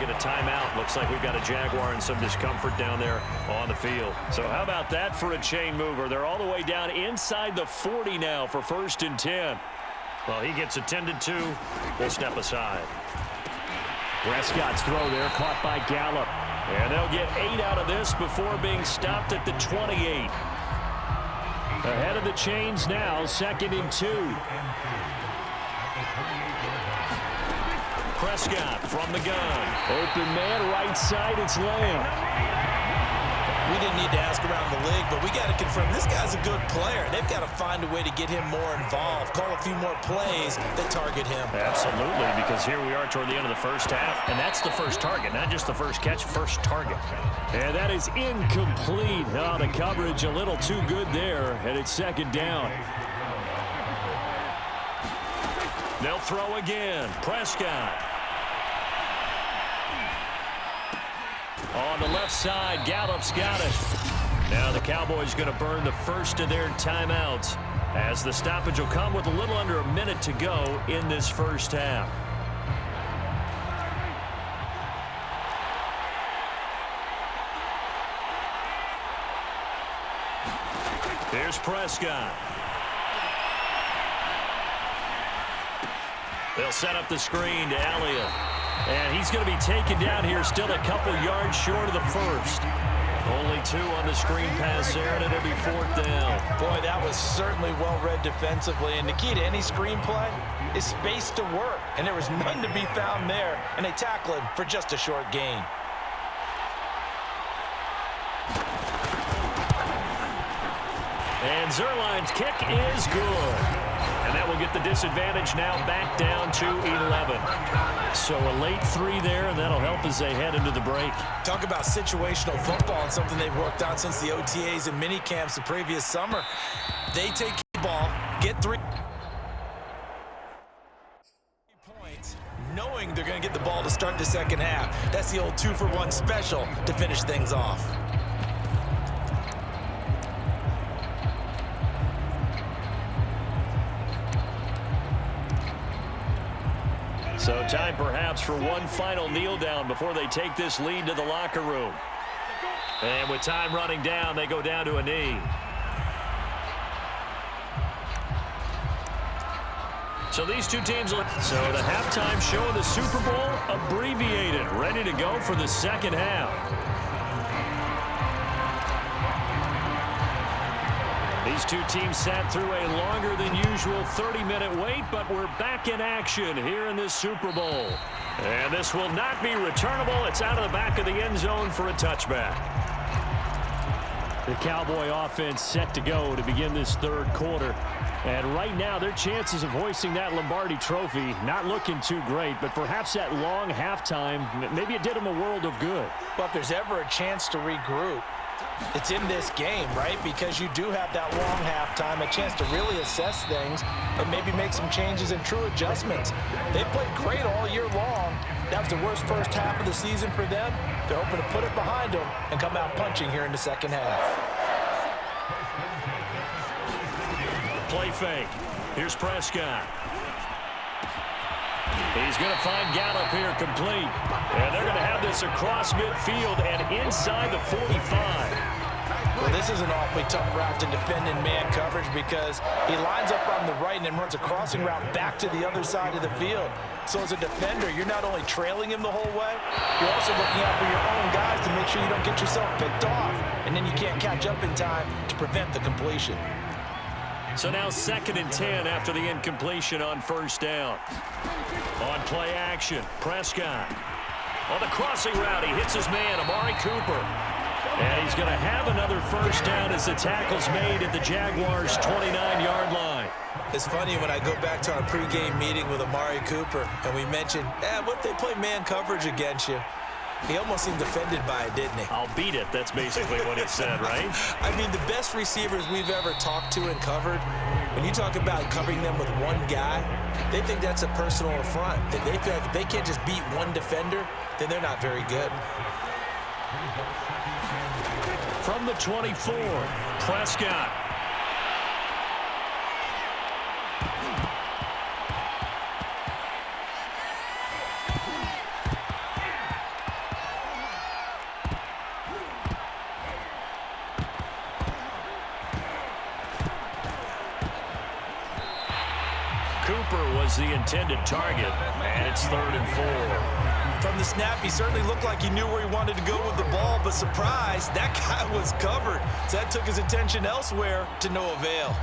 get a timeout. Looks like we've got a Jaguar and some discomfort down there on the field. So how about that for a chain mover? They're all the way down inside the 40 now for 1st and 10. Well, he gets attended to. We'll step aside. Prescott's throw there caught by Gallup. And they'll get 8 out of this before being stopped at the 28. Ahead of the chains now, 2nd and 2. Prescott from the gun. Open man, right side, it's Lamb. We didn't need to ask around the league, but we got to confirm this guy's a good player. They've got to find a way to get him more involved, call a few more plays that target him. Absolutely, because here we are toward the end of the first half, and that's the first target, not just the first catch, first target. And that is incomplete. Oh, the coverage a little too good there, and it's 2nd down. They'll throw again. Prescott. On the left side, Gallup's got it. Now the Cowboys going to burn the first of their timeouts as the stoppage will come with a little under a minute to go in this first half. Here's Prescott. They'll set up the screen to Elliott. And he's going to be taken down here, still a couple yards short of the first. Only 2 on the screen pass there, and it'll be 4th down. Boy, that was certainly well-read defensively. And the key to any screen play is space to work. And there was none to be found there. And they tackle him for just a short gain. And Zuerlein's kick is good. And that will get the disadvantage now back down to 11. So a late 3 there, and that'll help as they head into the break. Talk about situational football and something they've worked on since the OTAs and mini camps the previous summer. They take the ball, get 3 points, knowing they're going to get the ball to start the second half. That's the old 2-for-1 special to finish things off. So time perhaps for one final kneel down before they take this lead to the locker room. And with time running down, they go down to a knee. So these two teams look. So the halftime show of the Super Bowl abbreviated, ready to go for the second half. These two teams sat through a longer than usual 30-minute wait, but we're back in action here in this Super Bowl. And this will not be returnable. It's out of the back of the end zone for a touchback. The Cowboy offense set to go to begin this third quarter. And right now, their chances of hoisting that Lombardi trophy not looking too great, but perhaps that long halftime, maybe it did them a world of good. Well, if there's ever a chance to regroup, it's in this game, right? Because you do have that long halftime, a chance to really assess things and maybe make some changes and true adjustments. They played great all year long. That was the worst first half of the season for them. They're hoping to put it behind them and come out punching here in the second half. Play fake. Here's Prescott. He's going to find Gallup here complete. And they're going to have this across midfield and inside the 45. Well, this is an awfully tough route to defend in man coverage because he lines up on the right and then runs a crossing route back to the other side of the field. So as a defender, you're not only trailing him the whole way, you're also looking out for your own guys to make sure you don't get yourself picked off. And then you can't catch up in time to prevent the completion. So now 2nd and 10 after the incompletion on first down. On play action, Prescott. On the crossing route, he hits his man, Amari Cooper. And he's going to have another first down as the tackle's made at the Jaguars' 29-yard line. It's funny when I go back to our pregame meeting with Amari Cooper and we mentioned, what if they play man coverage against you? He almost seemed offended by it, didn't he? I'll beat it. That's basically what he said, right? I mean, the best receivers we've ever talked to and covered, when you talk about covering them with one guy, they think that's a personal affront. That they feel like if they can't just beat one defender, then they're not very good. From the 24, Prescott. Cooper was the intended target, and it's 3rd and 4. From the snap, he certainly looked like he knew where he wanted to go with the ball, but surprise, that guy was covered. So that took his attention elsewhere to no avail.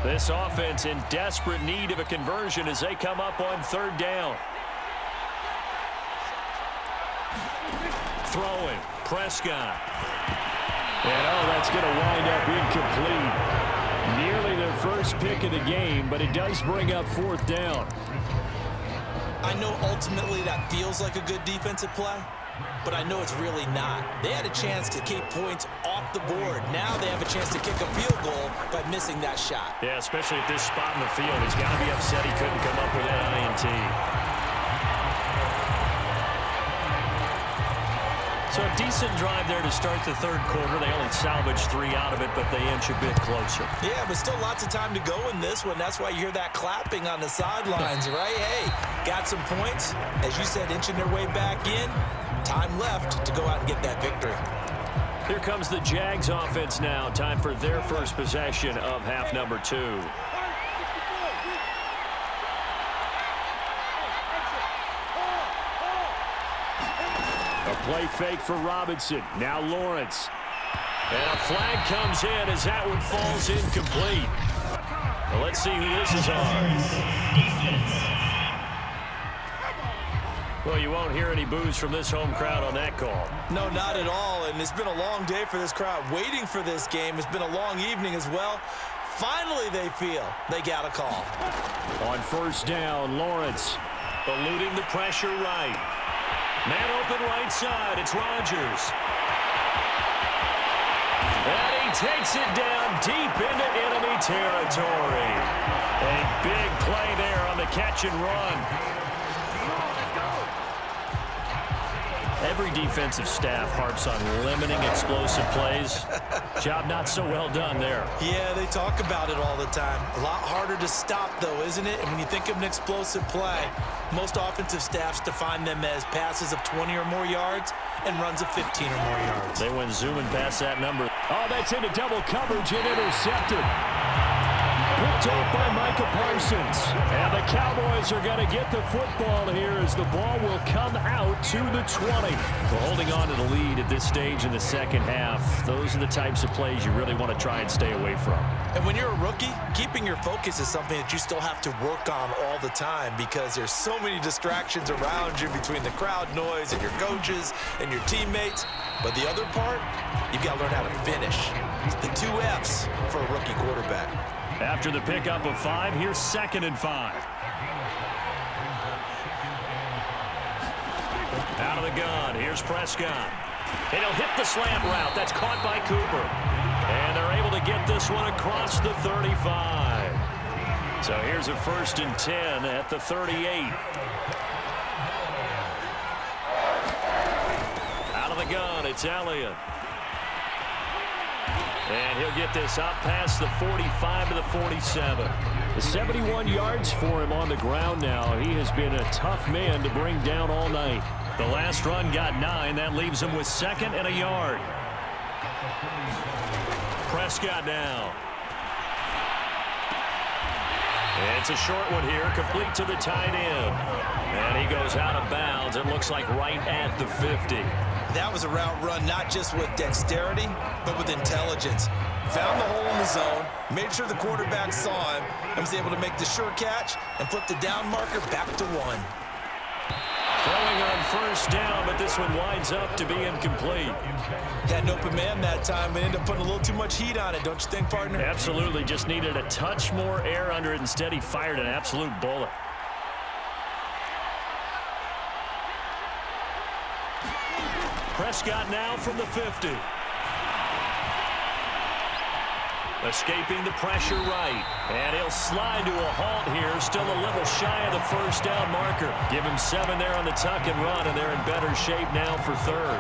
This offense in desperate need of a conversion as they come up on 3rd down. Throwing, Prescott. And that's going to wind up incomplete. Nearly their first pick of the game, but it does bring up 4th down. I know ultimately that feels like a good defensive play, but I know it's really not. They had a chance to keep points off the board. Now they have a chance to kick a field goal by missing that shot. Yeah, especially at this spot in the field. He's got to be upset he couldn't come up with that INT. So a decent drive there to start the 3rd quarter. They only salvaged 3 out of it, but they inch a bit closer. Yeah, but still lots of time to go in this one. That's why you hear that clapping on the sidelines, right? Hey, got some points. As you said, inching their way back in. Time left to go out and get that victory. Here comes the Jags offense now. Time for their first possession of half number 2. A play fake for Robinson. Now Lawrence. And a flag comes in as that one falls incomplete. Well, let's see who this is on. Well, you won't hear any boos from this home crowd on that call. No, not at all. And it's been a long day for this crowd waiting for this game. It's been a long evening as well. Finally, they feel they got a call. On 1st down, Lawrence. Eluding the pressure right. Man open right side. It's Rodgers. And he takes it down deep into enemy territory. A big play there on the catch and run. Every defensive staff harps on limiting explosive plays. Job not so well done there. Yeah, they talk about it all the time. A lot harder to stop, though, isn't it? And when you think of an explosive play, most offensive staffs define them as passes of 20 or more yards and runs of 15 or more yards. They went zooming past that number. Oh, that's into double coverage and intercepted. Picked off by Micah Parsons. And the Cowboys are going to get the football here as the ball will come out to the 20. Well, holding on to the lead at this stage in the 2nd half, those are the types of plays you really want to try and stay away from. And when you're a rookie, keeping your focus is something that you still have to work on all the time because there's so many distractions around you between the crowd noise and your coaches and your teammates. But the other part, you've got to learn how to finish. It's the 2 F's for a rookie quarterback. After the pickup of 5, here's 2nd and 5. Out of the gun, here's Prescott. And he'll hit the slant route. That's caught by Cooper. And they're able to get this one across the 35. So here's a 1st and 10 at the 38. Out of the gun, it's Elliott. And he'll get this up past the 45 to the 47. 71 yards for him on the ground now. He has been a tough man to bring down all night. The last run got 9. That leaves him with 2nd and a yard. Prescott now. It's a short one here, complete to the tight end. And he goes out of bounds. It looks like right at the 50. That was a route run not just with dexterity, but with intelligence. Found the hole in the zone, made sure the quarterback saw him, and was able to make the sure catch and flip the down marker back to 1. Throwing on 1st down, but this one winds up to be incomplete. Had an open man that time, but ended up putting a little too much heat on it, don't you think, partner? Absolutely, just needed a touch more air under it. Instead, he fired an absolute bullet. Prescott now from the 50. Escaping the pressure right. And he'll slide to a halt here. Still a little shy of the 1st down marker. Give him 7 there on the tuck and run, and they're in better shape now for 3rd.